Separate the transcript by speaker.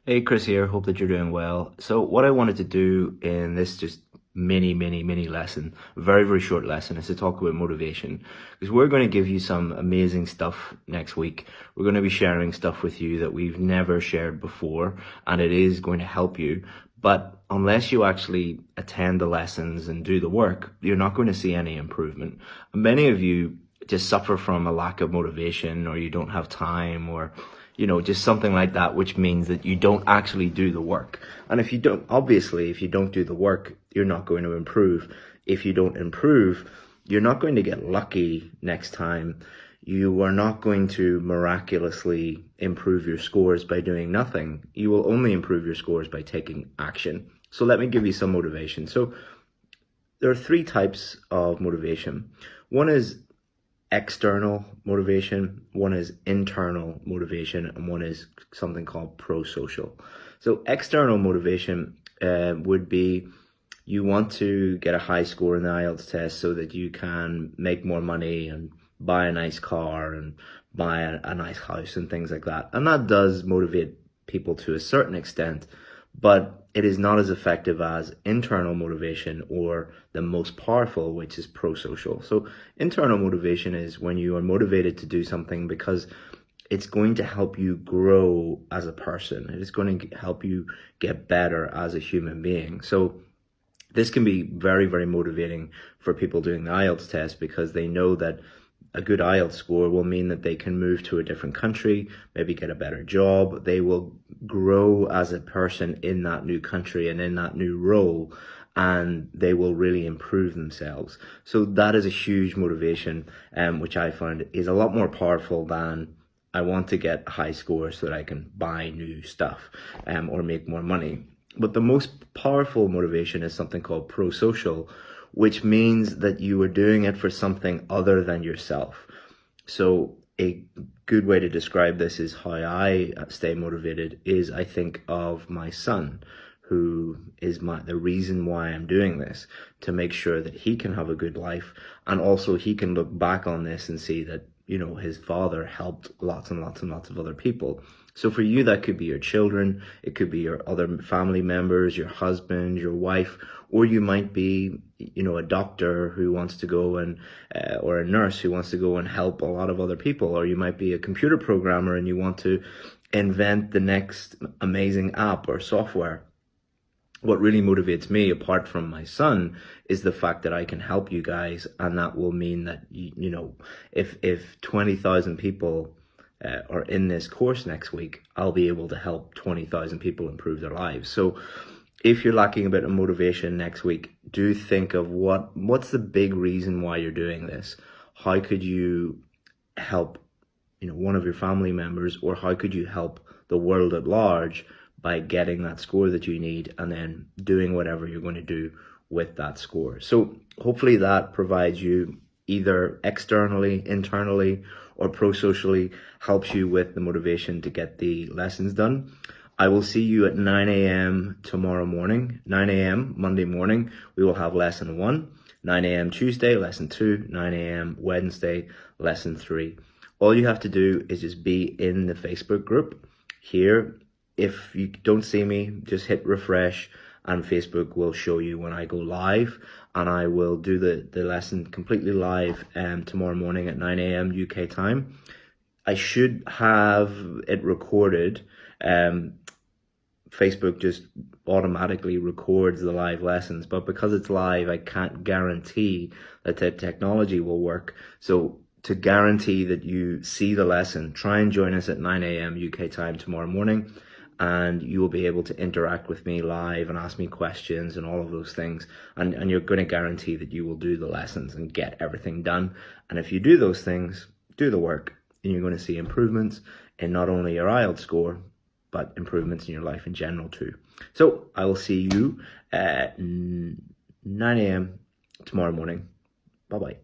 Speaker 1: Hey, Chris here. Hope that you're doing well. So what I wanted to do in this just mini lesson, very short lesson, is to talk about motivation. Because we're going to give you some amazing stuff next week. We're going to be sharing stuff with you that we've never shared before, and it is going to help you. But unless you actually attend the lessons and do the work, you're not going to see any improvement. Many of you just suffer from a lack of motivation, or you don't have time, or just something like that, which means that you don't actually do the work. And if you don't, obviously, if you don't do the work, you're not going to improve. If you don't improve, you're not going to get lucky next time. You are not going to miraculously improve your scores by doing nothing. You will only improve your scores by taking action. So let me give you some motivation. So there are three types of motivation. One is external motivation, one is internal motivation, and one is something called pro-social. So external motivation would be you want to get a high score in the IELTS test so that you can make more money and buy a nice car and buy a nice house and things like that. And that does motivate people to a certain extent, but it is not as effective as internal motivation, or the most powerful, which is pro-social. So internal motivation is when you are motivated to do something because it's going to help you grow as a person. It is going to help you get better as a human being. So this can be very motivating for people doing the IELTS test, because they know that a good IELTS score will mean that they can move to a different country, maybe get a better job. They will grow as a person in that new country and in that new role, and they will really improve themselves. So that is a huge motivation, which I find is a lot more powerful than I want to get a high score so that I can buy new stuff or make more money. But the most powerful motivation is something called pro-social, which means that you are doing it for something other than yourself. So a good way to describe this is how I stay motivated is I think of my son, who is the reason why I'm doing this, to make sure that he can have a good life, and also he can look back on this and see that his father helped lots and lots of other people. So for you, that could be your children, it could be your other family members, your husband, your wife, or you might be, a doctor who wants to go and, or a nurse who wants to go and help a lot of other people, or you might be a computer programmer and you want to invent the next amazing app or software. What really motivates me, apart from my son, is the fact that I can help you guys, and that will mean that, if 20,000 people are in this course next week, I'll be able to help 20,000 people improve their lives. So if you're lacking a bit of motivation next week, do think of what's the big reason why you're doing this? How could you help, one of your family members, or how could you help the world at large by getting that score that you need, and then doing whatever you're going to do with that score. So hopefully that provides you, either externally, internally, or pro-socially, helps you with the motivation to get the lessons done. I will see you at 9 a.m. tomorrow morning. 9 a.m. Monday morning, we will have lesson 1. 9 a.m. Tuesday, lesson 2. 9 a.m. Wednesday, lesson 3. All you have to do is just be in the Facebook group here. If you don't see me, just hit refresh and Facebook will show you when I go live, and I will do the lesson completely live tomorrow morning at 9 a.m. UK time. I should have it recorded. Facebook just automatically records the live lessons, but because it's live, I can't guarantee that the technology will work. So to guarantee that you see the lesson, try and join us at 9 a.m. UK time tomorrow morning, and you will be able to interact with me live and ask me questions and all of those things. And you're going to guarantee that you will do the lessons and get everything done. And if you do those things, do the work, and you're going to see improvements in not only your IELTS score, but improvements in your life in general too. So I will see you at 9 a.m. tomorrow morning. Bye-bye.